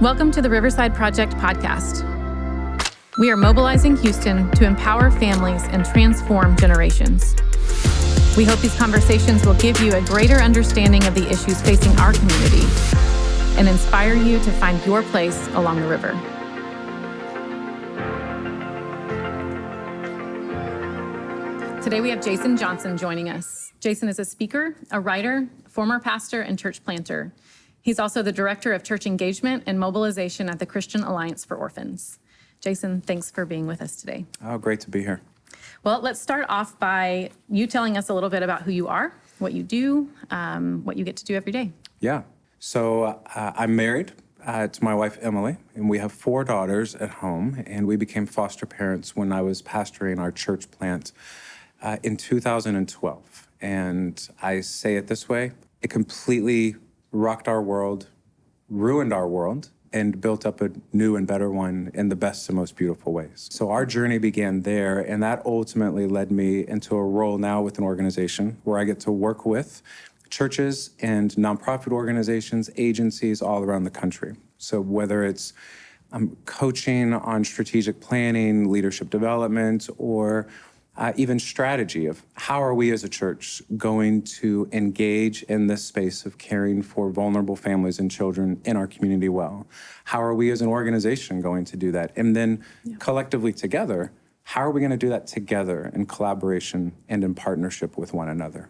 Welcome to the Riverside Project podcast. We are mobilizing Houston to empower families and transform generations. We hope these conversations will give you a greater understanding of the issues facing our community and inspire you to find your place along the river. Today we have Jason Johnson joining us. Jason is a speaker, a writer, former pastor, and church planter. He's also the Director of Church Engagement and Mobilization at the Christian Alliance for Orphans. Jason, thanks for being with us today. Oh, great to be here. Well, let's start off by you telling us a little bit about who you are, what you do, what you get to do every day. Yeah. So I'm married to my wife, Emily, and we have 4 daughters at home, and we became foster parents when I was pastoring our church plant in 2012. And I say it this way, it completely rocked our world, ruined our world, and built up a new and better one in the best and most beautiful ways. So our journey began there, and that ultimately led me into a role now with an organization where I get to work with churches and nonprofit organizations, agencies all around the country. So whether it's coaching on strategic planning, leadership development, or even strategy of how are we as a church going to engage in this space of caring for vulnerable families and children in our community well? How are we as an organization going to do that? And then collectively together, how are we going to do that together in collaboration and in partnership with one another?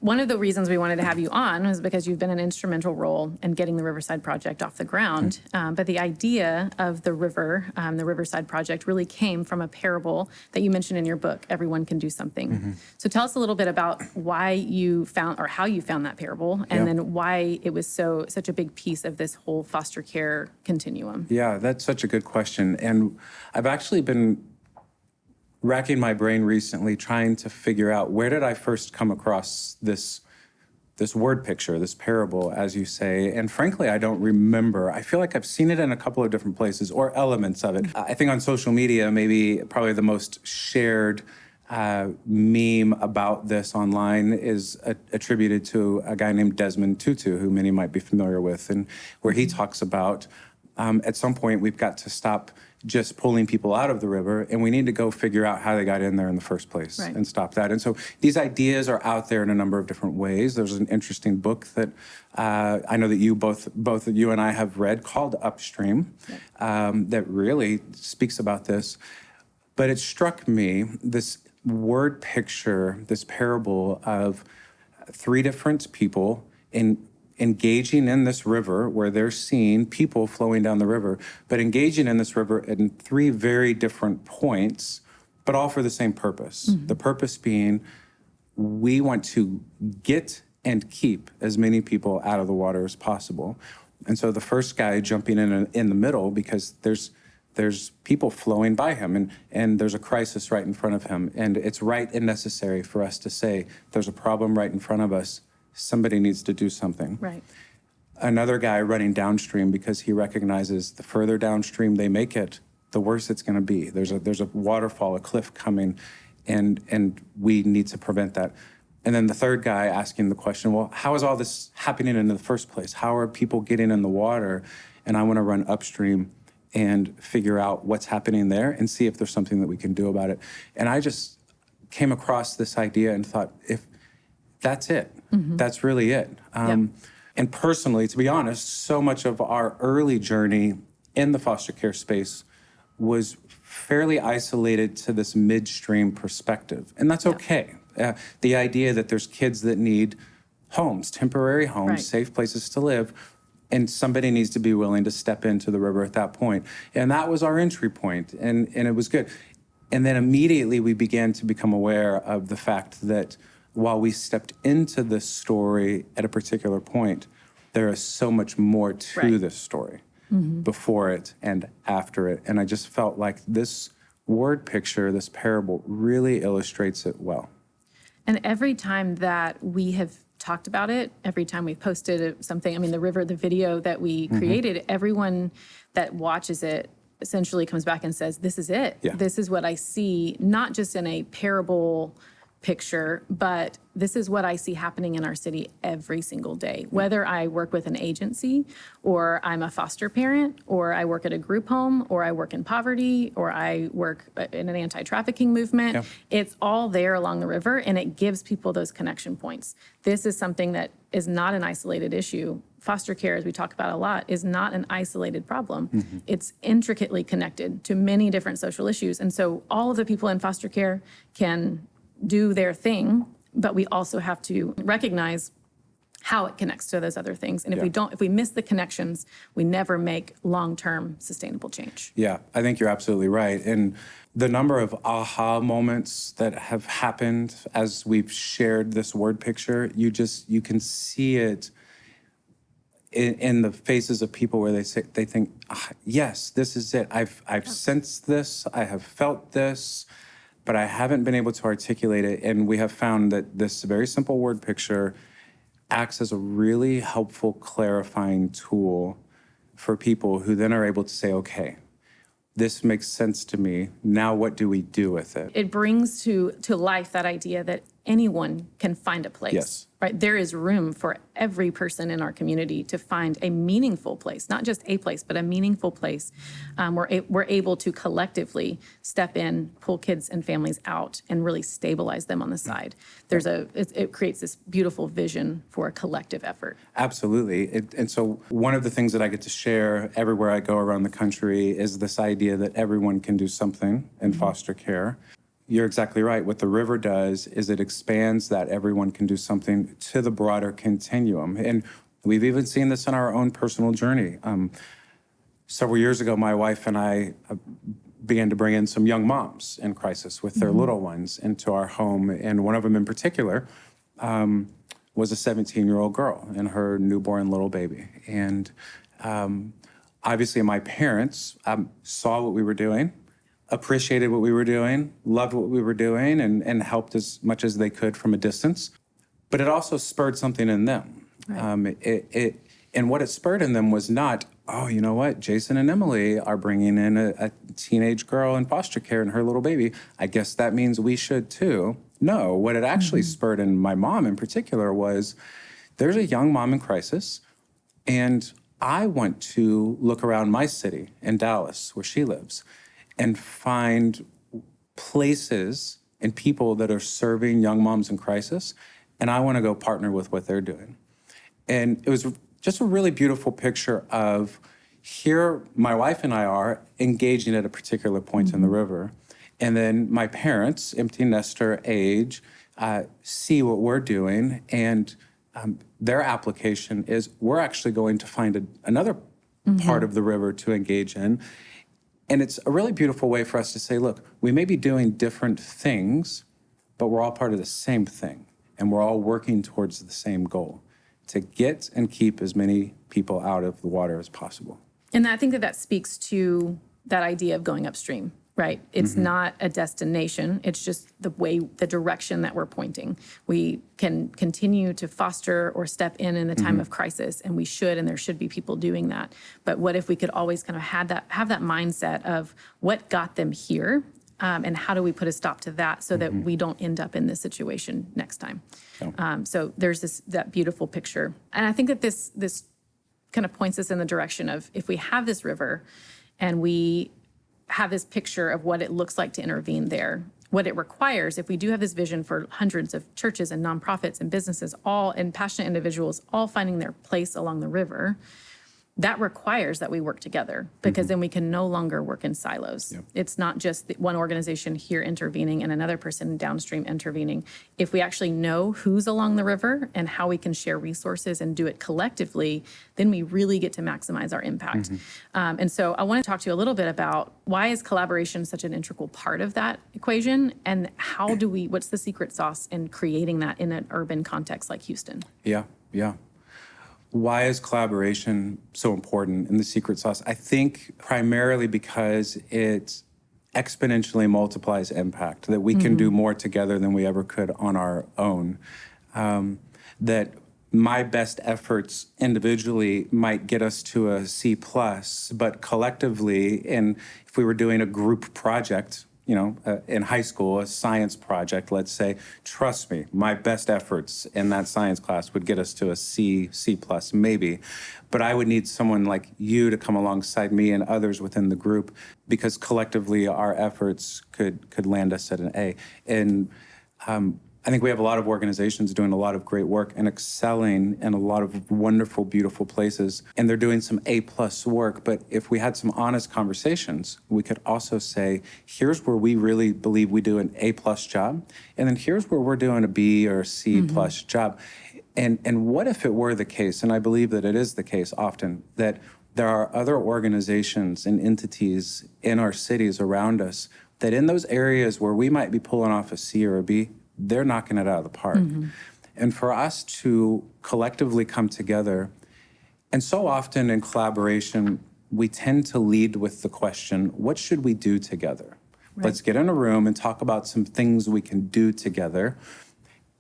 One of the reasons we wanted to have you on was because you've been an instrumental role in getting the Riverside Project off the ground. But the idea of the Riverside Project, really came from a parable that you mentioned in your book, Everyone Can Do Something. So tell us a little bit about why you found, or how you found that parable, and then why it was such a big piece of this whole foster care continuum. Yeah, that's such a good question. And I've actually been racking my brain recently trying to figure out where did I first come across this word picture, this parable, as you say. And frankly, I don't remember. I feel like I've seen it in a couple of different places or elements of it. I think on social media, probably the most shared meme about this online is attributed to a guy named Desmond Tutu, who many might be familiar with, and where he talks about at some point we've got to stop just pulling people out of the river, and we need to go figure out how they got in there in the first place and stop that. And so these ideas are out there in a number of different ways. There's an interesting book that I know that you both of you and I have read called Upstream that really speaks about this. But it struck me, this word picture, this parable of 3 different people engaging in this river where they're seeing people flowing down the river, but engaging in this river in 3 very different points, but all for the same purpose. The purpose being, we want to get and keep as many people out of the water as possible. And so the first guy jumping in the middle, because there's people flowing by him, and there's a crisis right in front of him, and it's right and necessary for us to say, there's a problem right in front of us. Somebody needs to do something. Right. Another guy running downstream because he recognizes the further downstream they make it, the worse it's going to be. There's a waterfall, a cliff coming, and we need to prevent that. And then the third guy asking the question, well, how is all this happening in the first place? How are people getting in the water? And I want to run upstream and figure out what's happening there and see if there's something that we can do about it. And I just came across this idea and thought, if that's it. That's really it. And personally, to be honest, so much of our early journey in the foster care space was fairly isolated to this midstream perspective. And that's okay. The idea that there's kids that need homes, temporary homes, safe places to live, and somebody needs to be willing to step into the river at that point. And that was our entry point, and it was good. And then immediately we began to become aware of the fact that while we stepped into this story at a particular point, there is so much more to this story before it and after it. And I just felt like this word picture, this parable, really illustrates it well. And every time that we have talked about it, every time we've posted something, the video that we created, everyone that watches it essentially comes back and says, this is it. Yeah. This is what I see, not just in a parable picture, but this is what I see happening in our city every single day. Whether I work with an agency, or I'm a foster parent, or I work at a group home, or I work in poverty, or I work in an anti-trafficking movement, Yeah. it's all there along the river, and it gives people those connection points. This is something that is not an isolated issue. Foster care, as we talk about a lot, is not an isolated problem. It's intricately connected to many different social issues. And so all of the people in foster care can do their thing, but we also have to recognize how it connects to those other things. And if if we miss the connections, we never make long-term sustainable change. Yeah, I think you're absolutely right. And the number of aha moments that have happened as we've shared this word picture, you can see it in the faces of people where they think, yes, this is it. I've sensed this, I have felt this, but I haven't been able to articulate it. And we have found that this very simple word picture acts as a really helpful clarifying tool for people who then are able to say, okay, this makes sense to me. Now what do we do with it? It brings to life that idea that anyone can find a place. Yes. Right? There is room for every person in our community to find a meaningful place, not just a place, but a meaningful place where we're able to collectively step in, pull kids and families out, and really stabilize them on the side. It creates this beautiful vision for a collective effort. Absolutely. And so one of the things that I get to share everywhere I go around the country is this idea that everyone can do something in foster care. You're exactly right. What the river does is it expands that everyone can do something to the broader continuum. And we've even seen this in our own personal journey. Several years ago, my wife and I began to bring in some young moms in crisis with their little ones into our home. And one of them in particular was a 17-year-old girl and her newborn little baby. And obviously my parents saw what we were doing, appreciated what we were doing, loved what we were doing, and helped as much as they could from a distance. But it also spurred something in them. Right. And what it spurred in them was not, oh, you know what, Jason and Emily are bringing in a teenage girl in foster care and her little baby. I guess that means we should too. No, what it actually spurred in my mom in particular was, there's a young mom in crisis, and I want to look around my city in Dallas, where she lives, and find places and people that are serving young moms in crisis, and I want to go partner with what they're doing. And it was just a really beautiful picture of, here my wife and I are engaging at a particular point in the river, and then my parents, empty nester age, see what we're doing, and their application is, we're actually going to find another part of the river to engage in. And it's a really beautiful way for us to say, look, we may be doing different things, but we're all part of the same thing. And we're all working towards the same goal, to get and keep as many people out of the water as possible. And I think that speaks to that idea of going upstream, right? It's not a destination. It's just the direction that we're pointing. We can continue to foster or step in the time of crisis, and we should, and there should be people doing that. But what if we could always kind of have that mindset of what got them here, and how do we put a stop to that so that we don't end up in this situation next time? So there's that beautiful picture. And I think that this kind of points us in the direction of, if we have this river and we have this picture of what it looks like to intervene there, what it requires, if we do have this vision for hundreds of churches and nonprofits and businesses, all and passionate individuals all finding their place along the river, that requires that we work together, because then we can no longer work in silos. It's not just one organization here intervening and another person downstream intervening. If we actually know who's along the river and how we can share resources and do it collectively, then we really get to maximize our impact. And so I want to talk to you a little bit about, why is collaboration such an integral part of that equation, and what's the secret sauce in creating that in an urban context like Houston? Yeah. Why is collaboration so important in the secret sauce? I think primarily because it exponentially multiplies impact, that we can do more together than we ever could on our own. That my best efforts individually might get us to a C+, but collectively, and if we were doing a group project, in high school, a science project, let's say, trust me, my best efforts in that science class would get us to a C, C plus, maybe. But I would need someone like you to come alongside me and others within the group, because collectively our efforts could land us at an A. And I think we have a lot of organizations doing a lot of great work and excelling in a lot of wonderful, beautiful places, and they're doing some A-plus work. But if we had some honest conversations, we could also say, here's where we really believe we do an A-plus job, and then here's where we're doing a B or a C-plus job. And what if it were the case, and I believe that it is the case often, that there are other organizations and entities in our cities around us that in those areas where we might be pulling off a C or a B, they're knocking it out of the park. And for us to collectively come together, and so often in collaboration, we tend to lead with the question, what should we do together? Right. Let's get in a room and talk about some things we can do together.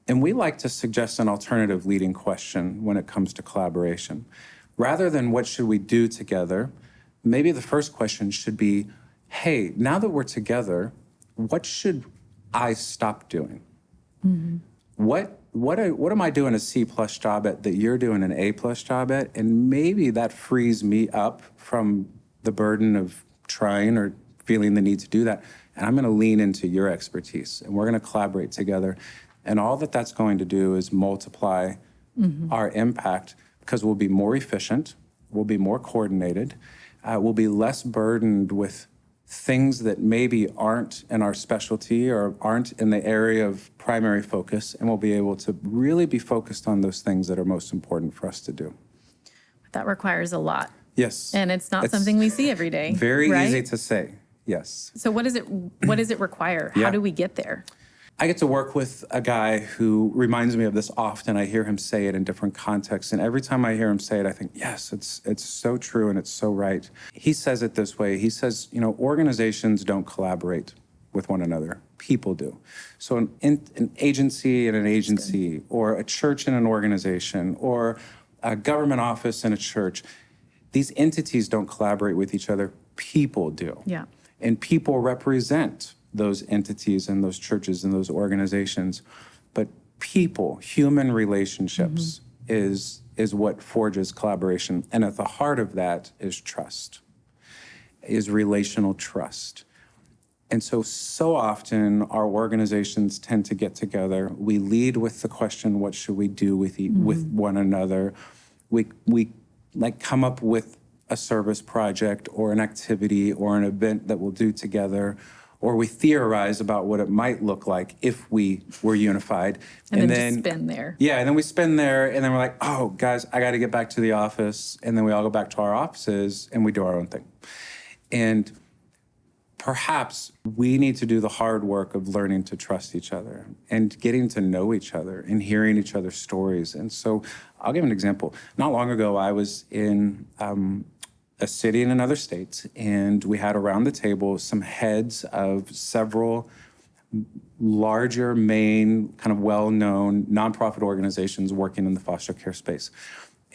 And we like to suggest an alternative leading question when it comes to collaboration. Rather than what should we do together, maybe the first question should be, hey, now that we're together, what should I stop doing? What am I doing a C-plus job at that you're doing an A-plus job at? And maybe that frees me up from the burden of trying or feeling the need to do that. And I'm going to lean into your expertise, and we're going to collaborate together. And all that that's going to do is multiply our impact, because we'll be more efficient, we'll be more coordinated, we'll be less burdened with things that maybe aren't in our specialty or aren't in the area of primary focus, and we'll be able to really be focused on those things that are most important for us to do. That requires a lot. Yes. And it's not something we see every day. Very right? easy to say, yes. So what does it require? Yeah. How do we get there? I get to work with a guy who reminds me of this often. I hear him say it in different contexts, and every time I hear him say it, I think, yes, it's so true and it's so right. He says it this way. He says, organizations don't collaborate with one another. People do. So an agency and an agency, or a church and an organization, or a government office and a church, these entities don't collaborate with each other. People do. Yeah. And people represent those entities and those churches and those organizations. But people, human relationships is what forges collaboration. And at the heart of that is trust, is relational trust. And so often our organizations tend to get together. We lead with the question, what should we do with one another? We come up with a service project or an activity or an event that we'll do together, or we theorize about what it might look like if we were unified. And then just spin there. Yeah, and then we spin there, and then we're like, oh, guys, I got to get back to the office. And then we all go back to our offices, and we do our own thing. And perhaps we need to do the hard work of learning to trust each other and getting to know each other and hearing each other's stories. And so I'll give an example. Not long ago, I was in a city in another state, and we had around the table some heads of several larger, main, kind of well-known nonprofit organizations working in the foster care space.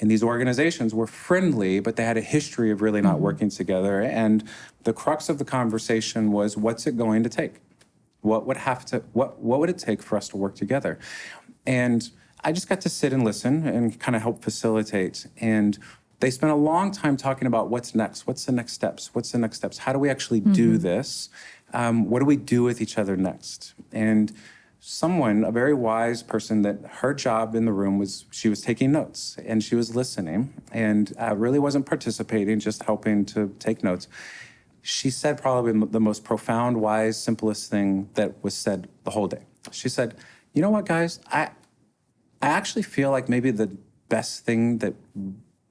And these organizations were friendly, but they had a history of really not working together. And the crux of the conversation was, what's it going to take? What would it take for us to work together? And I just got to sit and listen and kind of help facilitate. And they spent a long time talking about what's next, what's the next steps, how do we actually do this, what do we do with each other next? And someone, a very wise person, that her job in the room was, she was taking notes and she was listening and really wasn't participating, just helping to take notes. She said probably the most profound, wise, simplest thing that was said the whole day. She said, you know what, guys, I actually feel like maybe the best thing that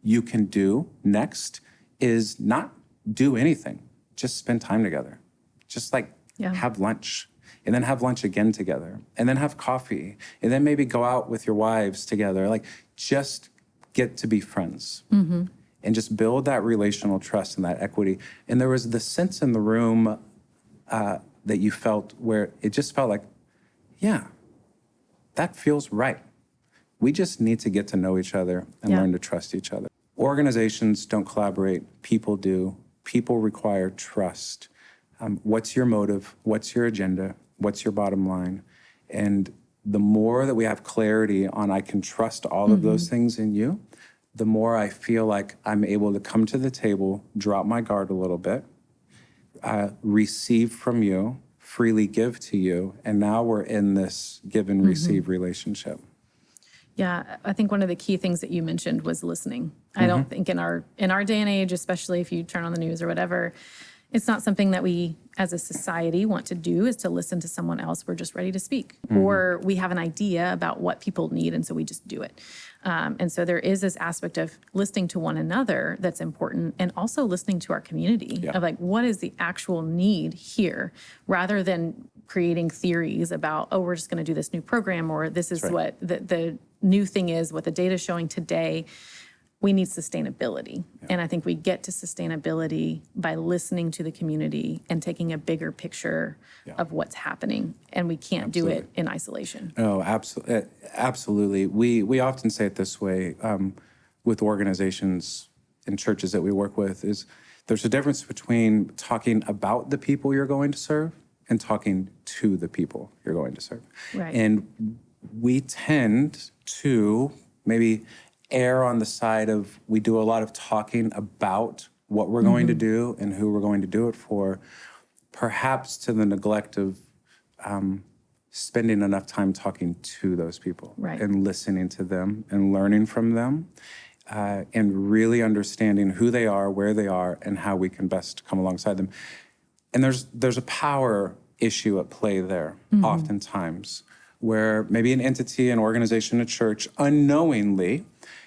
you can do next is not do anything, just spend time together. Just have lunch, and then have lunch again together, and then have coffee, and then maybe go out with your wives together. Just get to be friends and just build that relational trust and that equity. And there was the sense in the room that you felt where it just felt like, yeah, that feels right. We just need to get to know each other and learn to trust each other. Organizations don't collaborate, people do. People require trust. What's your motive? What's your agenda? What's your bottom line? And the more that we have clarity on I can trust all of those things in you, the more I feel like I'm able to come to the table, drop my guard a little bit, receive from you, freely give to you, and now we're in this give and receive relationship. Yeah, I think one of the key things that you mentioned was listening. I don't think in our day and age, especially if you turn on the news or whatever, it's not something that we as a society want to do, is to listen to someone else. We're just ready to speak. Or we have an idea about what people need, and so we just do it. And so there is this aspect of listening to one another that's important, and also listening to our community of like, what is the actual need here, rather than creating theories about, oh, we're just going to do this new program, or this is what the new thing is, what the data is showing today. We need sustainability. And I think we get to sustainability by listening to the community and taking a bigger picture of what's happening. And we can't do it in isolation. Oh, absolutely. Absolutely. We often say it this way with organizations and churches that we work with, is there's a difference between talking about the people you're going to serve and talking to the people you're going to serve. Right. And we tend to maybe err on the side of, we do a lot of talking about what we're going to do and who we're going to do it for, perhaps to the neglect of spending enough time talking to those people and listening to them and learning from them, and really understanding who they are, where they are, and how we can best come alongside them. And there's a power issue at play there, oftentimes, where maybe an entity, an organization, a church, unknowingly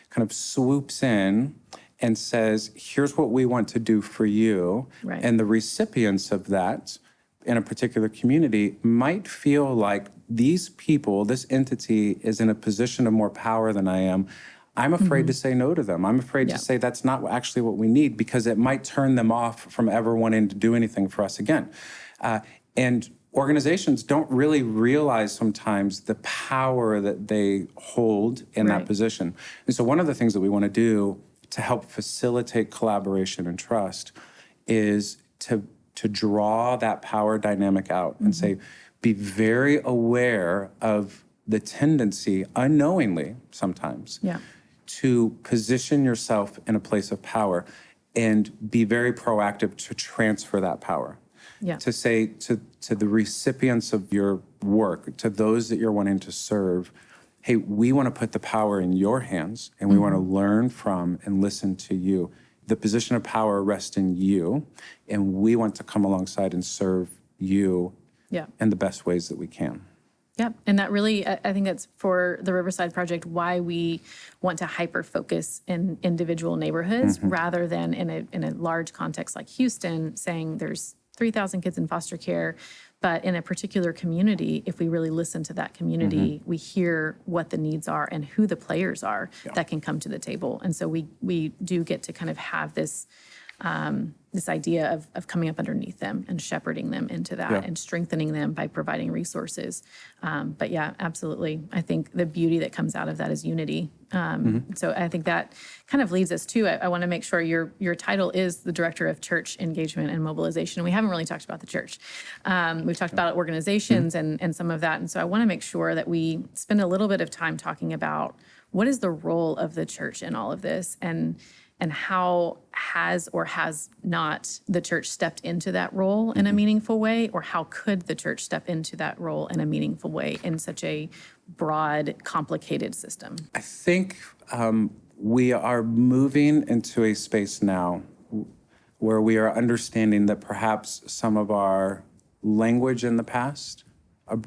kind of swoops in and says, here's what we want to do for you. Right. And the recipients of that in a particular community might feel like these people, this entity, is in a position of more power than I am. I'm afraid to say no to them. I'm afraid to say that's not actually what we need, because it might turn them off from ever wanting to do anything for us again. And organizations don't really realize sometimes the power that they hold in that position. And so one of the things that we want to do to help facilitate collaboration and trust is to draw that power dynamic out and say, be very aware of the tendency, unknowingly sometimes, to position yourself in a place of power and be very proactive to transfer that power. To say to the recipients of your work, to those that you're wanting to serve, hey, we want to put the power in your hands, and we want to learn from and listen to you. The position of power rests in you, and we want to come alongside and serve you in the best ways that we can. Yep. And that really, I think that's for the Riverside Project, why we want to hyper-focus in individual neighborhoods rather than in a large context like Houston, saying there's 3,000 kids in foster care. But in a particular community, if we really listen to that community, we hear what the needs are and who the players are that can come to the table. And so we do get to kind of have this this idea of coming up underneath them and shepherding them into that and strengthening them by providing resources. But yeah, absolutely. I think the beauty that comes out of that is unity. So I think that kind of leads us to, I want to make sure your title is the Director of Church Engagement and Mobilization. We haven't really talked about the church. We've talked about organizations and some of that. And so I want to make sure that we spend a little bit of time talking about what is the role of the church in all of this, and how has or has not the church stepped into that role in a meaningful way, or how could the church step into that role in a meaningful way in such a broad, complicated system? I think we are moving into a space now where we are understanding that perhaps some of our language in the past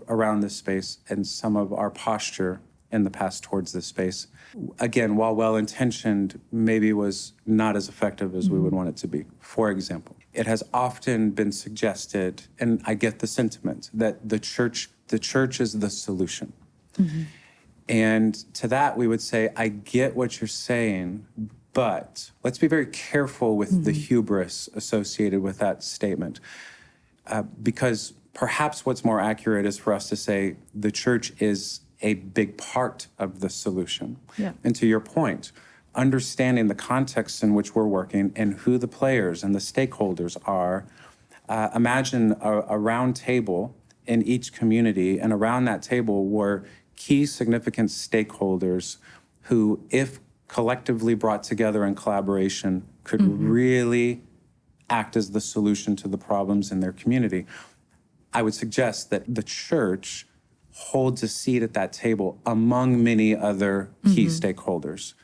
around this space and some of our posture in the past towards this space, again, while well-intentioned, maybe was not as effective as we would want it to be. For example, it has often been suggested, and I get the sentiment, that the church is the solution. And to that, we would say, I get what you're saying, but let's be very careful with the hubris associated with that statement. Because perhaps what's more accurate is for us to say the church is a big part of the solution. And to your point, understanding the context in which we're working and who the players and the stakeholders are Imagine a round table in each community, and around that table were key significant stakeholders who, if collectively brought together in collaboration, could really act as the solution to the problems in their community. I would suggest that the church holds a seat at that table among many other key stakeholders,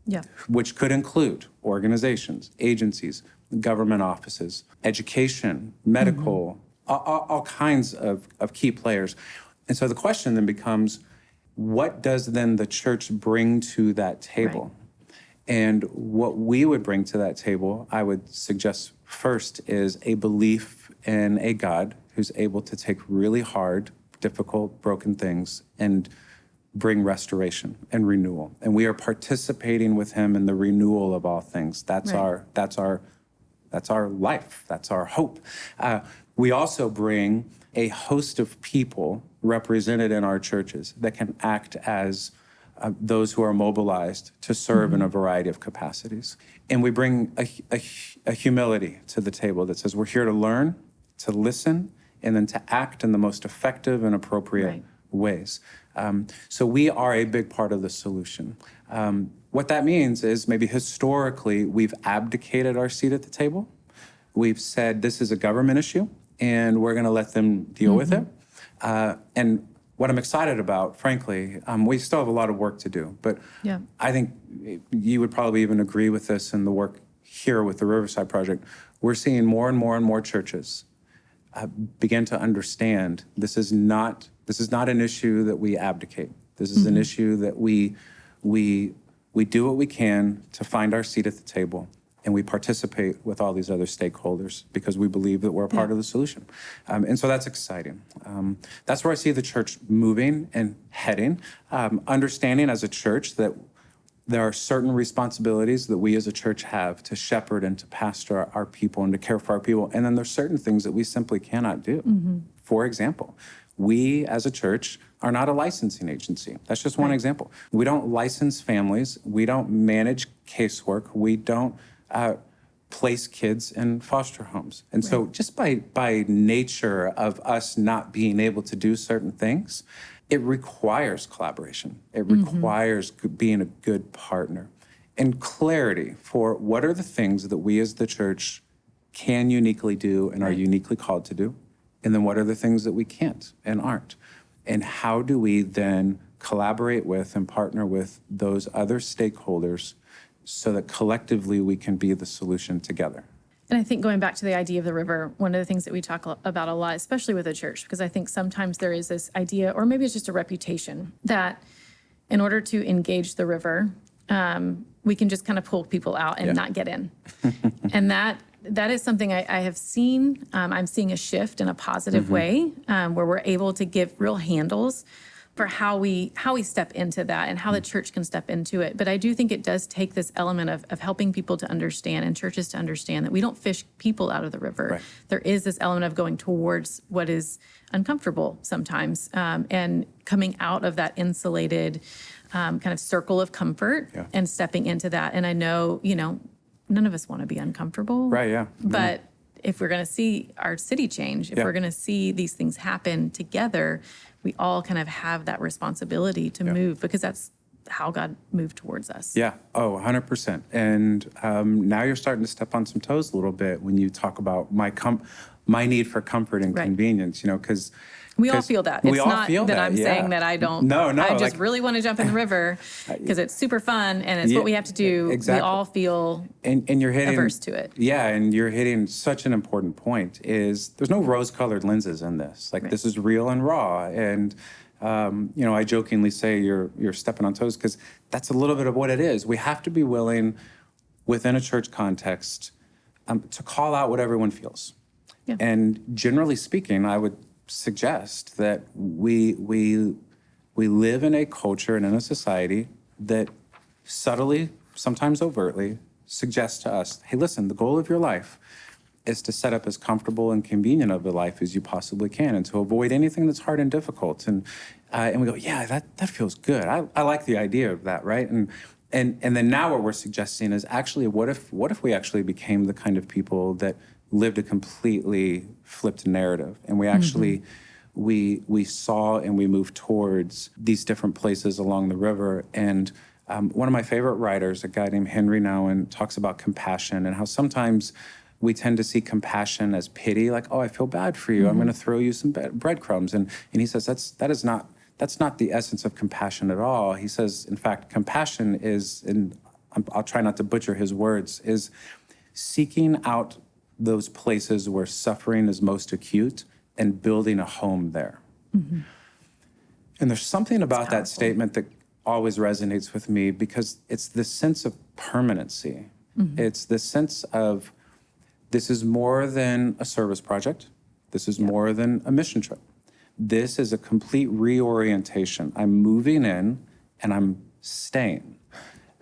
Yeah. which could include organizations, agencies, government offices, education, medical, all kinds of key players. And so the question then becomes, what does then the church bring to that table? And what we would bring to that table, I would suggest first, is a belief in a God who's able to take really hard, difficult, broken things and bring restoration and renewal. And we are participating with him in the renewal of all things. That's Right. our life. That's our hope. We also bring a host of people represented in our churches that can act as those who are mobilized to serve in a variety of capacities. And we bring a humility to the table that says we're here to learn, to listen, and then to act in the most effective and appropriate Right. ways. So we are a big part of the solution. What that means is maybe historically we've abdicated our seat at the table. We've said this is a government issue and we're going to let them deal with it. And what I'm excited about, frankly, we still have a lot of work to do, but Yeah. I think you would probably even agree with this in the work here with the Riverside Project. We're seeing more and more and more churches begin to understand this is not an issue that we abdicate. This is an issue that we do what we can to find our seat at the table, and we participate with all these other stakeholders because we believe that we're a part of the solution. And so that's exciting. That's where I see the church moving and heading, understanding as a church that there are certain responsibilities that we as a church have to shepherd and to pastor our people and to care for our people. And then there's certain things that we simply cannot do. For example, we as a church are not a licensing agency. That's just one example. We don't license families. We don't manage casework. We don't place kids in foster homes. And so just by nature of us not being able to do certain things, it requires collaboration. It requires being a good partner and clarity for what are the things that we as the church can uniquely do and are uniquely called to do, and then what are the things that we can't and aren't. And how do we then collaborate with and partner with those other stakeholders so that collectively we can be the solution together? And I think going back to the idea of the river, one of the things that we talk about a lot, especially with the church, because I think sometimes there is this idea, or maybe it's just a reputation, that in order to engage the river, we can just kind of pull people out and not get in. And that is something I have seen. I'm seeing a shift in a positive way, where we're able to give real handles for how we step into that and how the church can step into it. But I do think it does take this element of helping people to understand and churches to understand that we don't fish people out of the river. Right. There is this element of going towards what is uncomfortable sometimes, and coming out of that insulated kind of circle of comfort and stepping into that. And I know, none of us want to be uncomfortable. Right, yeah. But if we're going to see our city change, if we're going to see these things happen together, we all kind of have that responsibility to move, because that's how God moved towards us. Yeah. Oh, 100%. And now you're starting to step on some toes a little bit when you talk about my need for comfort and convenience, because we all feel that. We It's all not feel that that, I'm saying that I don't. No, I just really want to jump in the river because it's super fun and it's what we have to do. Exactly. We all feel and you're hitting averse to it. Yeah, and you're hitting such an important point. Is there's no rose-colored lenses in this. This is real and raw. And I jokingly say you're stepping on toes because that's a little bit of what it is. We have to be willing, within a church context, to call out what everyone feels. Yeah. And generally speaking, I would suggest that we live in a culture and in a society that subtly, sometimes overtly, suggests to us, hey, listen, the goal of your life is to set up as comfortable and convenient of a life as you possibly can and to avoid anything that's hard and difficult. And we go, yeah, that feels good. I like the idea of that, right? And then now what we're suggesting is actually, what if we actually became the kind of people that lived a completely flipped narrative, and we actually we saw and we moved towards these different places along the river. And one of my favorite writers, a guy named Henry Nouwen, talks about compassion and how sometimes we tend to see compassion as pity, like, oh, I feel bad for you. I'm going to throw you some breadcrumbs. And he says that's not the essence of compassion at all. He says, in fact, compassion is, and I'll try not to butcher his words, is seeking out those places where suffering is most acute and building a home there. And there's something about that statement that always resonates with me, because it's this sense of permanency. It's this sense of, this is more than a service project. This is more than a mission trip. This is a complete reorientation. I'm moving in and I'm staying.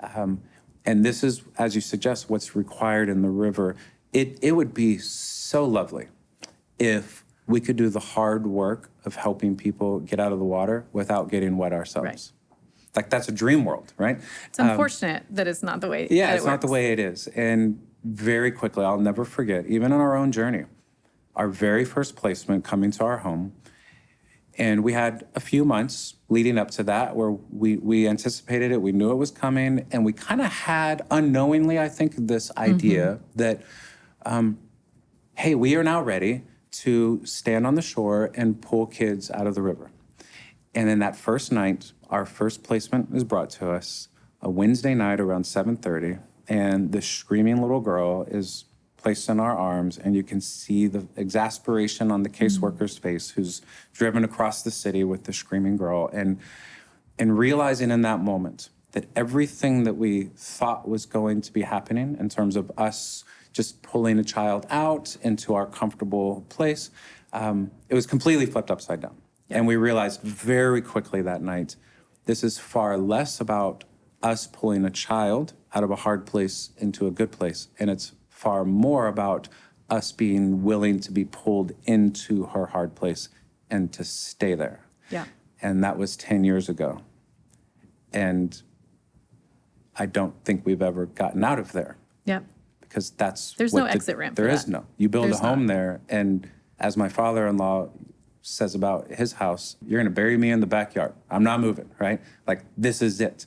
And this is, as you suggest, what's required in the river. It would be so lovely if we could do the hard work of helping people get out of the water without getting wet ourselves. Right. Like, that's a dream world, right? It's unfortunate that it's not the way It's not the way it is. And very quickly, I'll never forget, even in our own journey, our very first placement coming to our home, and we had a few months leading up to that where we anticipated it, we knew it was coming, and we kind of had, unknowingly, I think, this idea that, hey, we are now ready to stand on the shore and pull kids out of the river. And then that first night, our first placement is brought to us, a Wednesday night around 7:30, and the screaming little girl is placed in our arms, and you can see the exasperation on the caseworker's face, who's driven across the city with the screaming girl, and realizing in that moment that everything that we thought was going to be happening in terms of us just pulling a child out into our comfortable place, it was completely flipped upside down. And we realized very quickly that night, this is far less about us pulling a child out of a hard place into a good place, and it's far more about us being willing to be pulled into her hard place and to stay there. Yeah. And that was 10 years ago. And I don't think we've ever gotten out of there, Yep. because There's no exit ramp for There is that. no. You build There's a home not. there, and as my father-in-law says about his house, you're going to bury me in the backyard. I'm not moving, right? Like, this is it.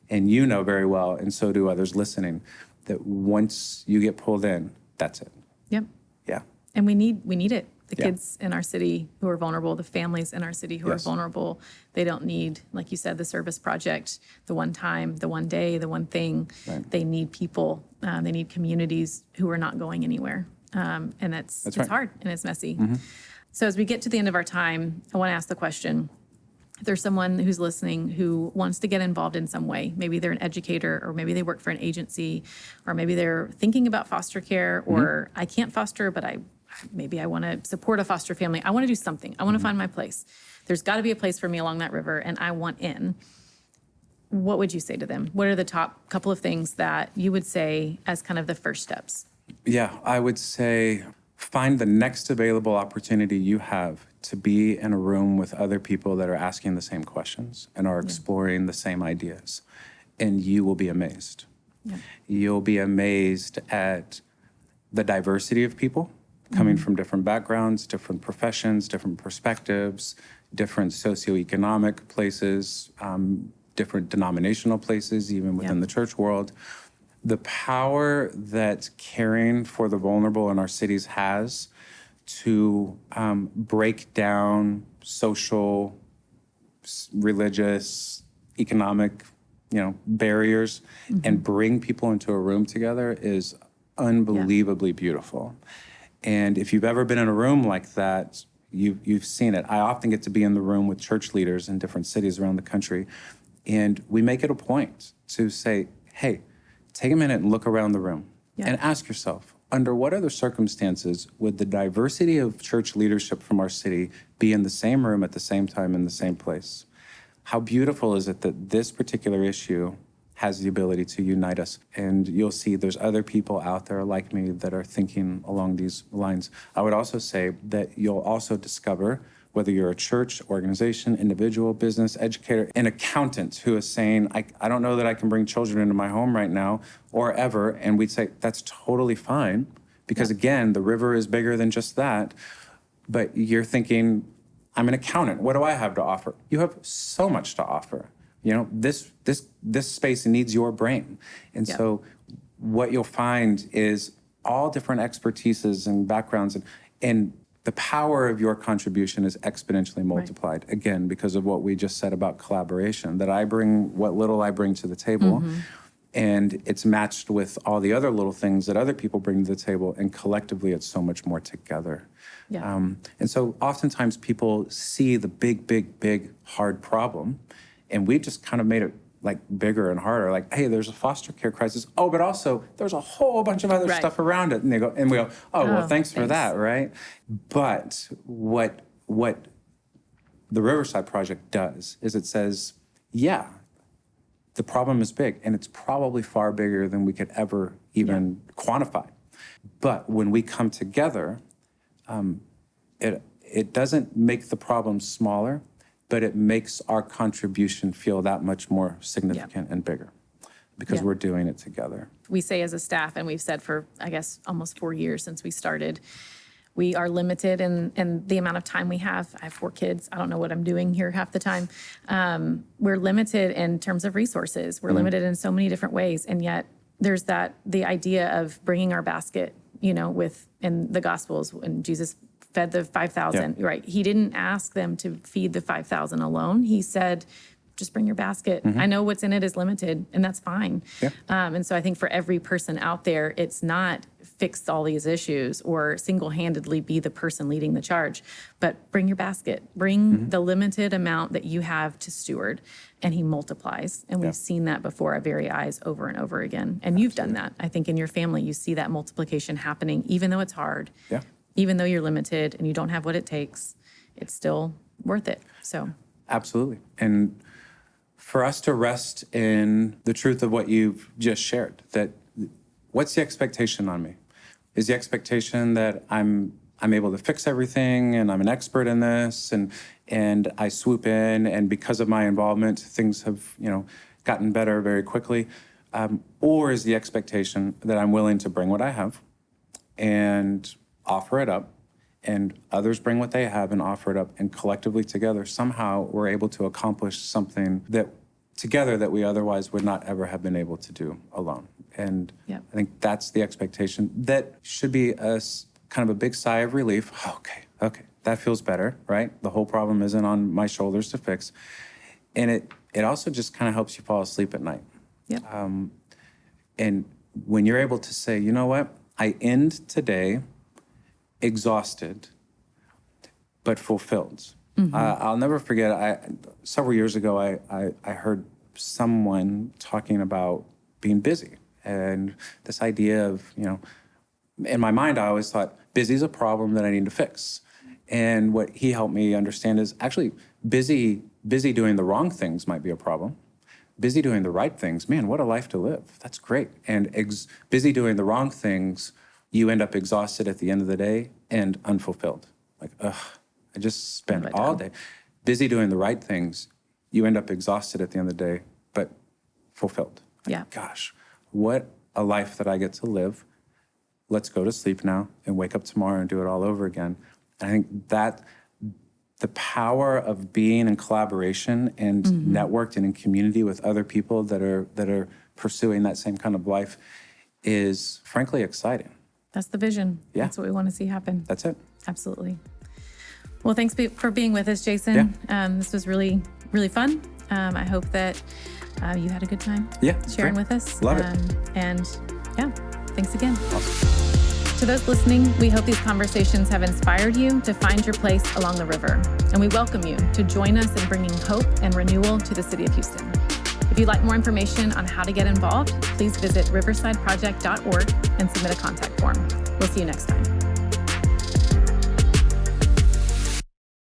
And you know very well, and so do others listening, that once you get pulled in, that's it. Yep. Yeah. And we need it. The Yeah. kids in our city who are vulnerable, the families in our city who Yes. are vulnerable, they don't need, like you said, the service project, the one time, the one day, the one thing. Right. They need people. They need communities who are not going anywhere. And it's right. hard and it's messy. So as we get to the end of our time, I want to ask the question, if there's someone who's listening who wants to get involved in some way, maybe they're an educator, or maybe they work for an agency, or maybe they're thinking about foster care, or I can't foster, but maybe I want to support a foster family. I want to do something. I want to find my place. There's got to be a place for me along that river, and I want in. What would you say to them? What are the top couple of things that you would say as kind of the first steps? Yeah, I would say find the next available opportunity you have to be in a room with other people that are asking the same questions and are exploring the same ideas, and you will be amazed. Yeah. You'll be amazed at the diversity of people coming from different backgrounds, different professions, different perspectives, different socioeconomic places, different denominational places, even within the church world. The power that caring for the vulnerable in our cities has to break down social, religious, economic, barriers and bring people into a room together is unbelievably beautiful. And if you've ever been in a room like that, you've seen it. I often get to be in the room with church leaders in different cities around the country, and we make it a point to say, hey, take a minute and look around the room and ask yourself, under what other circumstances would the diversity of church leadership from our city be in the same room at the same time in the same place? How beautiful is it that this particular issue has the ability to unite us? And you'll see there's other people out there like me that are thinking along these lines. I would also say that you'll also discover whether you're a church, organization, individual, business, educator, an accountant who is saying, I don't know that I can bring children into my home right now or ever. And we'd say, that's totally fine. Because again, the river is bigger than just that. But you're thinking, I'm an accountant. What do I have to offer? You have so much to offer. You know, this space needs your brain. And so what you'll find is all different expertises and backgrounds, and the power of your contribution is exponentially multiplied, again, because of what we just said about collaboration, that I bring what little I bring to the table, and it's matched with all the other little things that other people bring to the table, and collectively it's so much more together. And so oftentimes people see the big, hard problem, and we just kind of made it like bigger and harder. Like, hey, there's a foster care crisis. Oh, but also there's a whole bunch of other stuff around it. And we go, oh, well, thanks for that, right? But what the Riverside Project does is it says, yeah, the problem is big, and it's probably far bigger than we could ever even quantify. But when we come together, it doesn't make the problem smaller, but it makes our contribution feel that much more significant and bigger because we're doing it together. We say as a staff, and we've said for, I guess, almost 4 years since we started, we are limited in the amount of time we have. I have 4 kids. I don't know what I'm doing here half the time. We're limited in terms of resources. We're limited in so many different ways. And yet there's the idea of bringing our basket, you know, in the Gospels when Jesus fed the 5,000, right? He didn't ask them to feed the 5,000 alone. He said, just bring your basket. I know what's in it is limited, and that's fine. And so I think for every person out there, it's not fix all these issues or single-handedly be the person leading the charge, but bring your basket. Bring the limited amount that you have to steward, and he multiplies. And we've seen that before our very eyes over and over again. And you've done that. I think in your family, you see that multiplication happening, even though it's hard. Even though you're limited and you don't have what it takes, it's still worth it. So absolutely. And for us to rest in the truth of what you've just shared, that what's the expectation on me? Is the expectation that I'm able to fix everything and I'm an expert in this and I swoop in, and because of my involvement, things have, you know, gotten better very quickly? Or is the expectation that I'm willing to bring what I have and offer it up, and others bring what they have and offer it up, and collectively together, somehow we're able to accomplish something that together that we otherwise would not ever have been able to do alone. And I think that's the expectation. That should be kind of a big sigh of relief. Okay, that feels better, right? The whole problem isn't on my shoulders to fix. And it also just kind of helps you fall asleep at night. And when you're able to say, you know what, I end today exhausted, but fulfilled. I'll never forget, several years ago, I heard someone talking about being busy, and this idea of, you know, in my mind, I always thought busy is a problem that I need to fix. And what he helped me understand is actually busy doing the wrong things might be a problem. Busy doing the right things, man, what a life to live. That's great. And busy doing the wrong things, you end up exhausted at the end of the day and unfulfilled. Like, I just spent all day. Busy doing the right things, you end up exhausted at the end of the day, but fulfilled. Like, gosh, what a life that I get to live. Let's go to sleep now and wake up tomorrow and do it all over again. And I think that the power of being in collaboration and networked and in community with other people that are pursuing that same kind of life is frankly exciting. That's the vision. That's what we want to see happen. That's it. Absolutely. Well, thanks for being with us, Jason. This was really, really fun. I hope that you had a good time sharing with us. Love it. And thanks again. Awesome. To those listening, we hope these conversations have inspired you to find your place along the river. And we welcome you to join us in bringing hope and renewal to the city of Houston. If you'd like more information on how to get involved, please visit riversideproject.org and submit a contact form. We'll see you next time.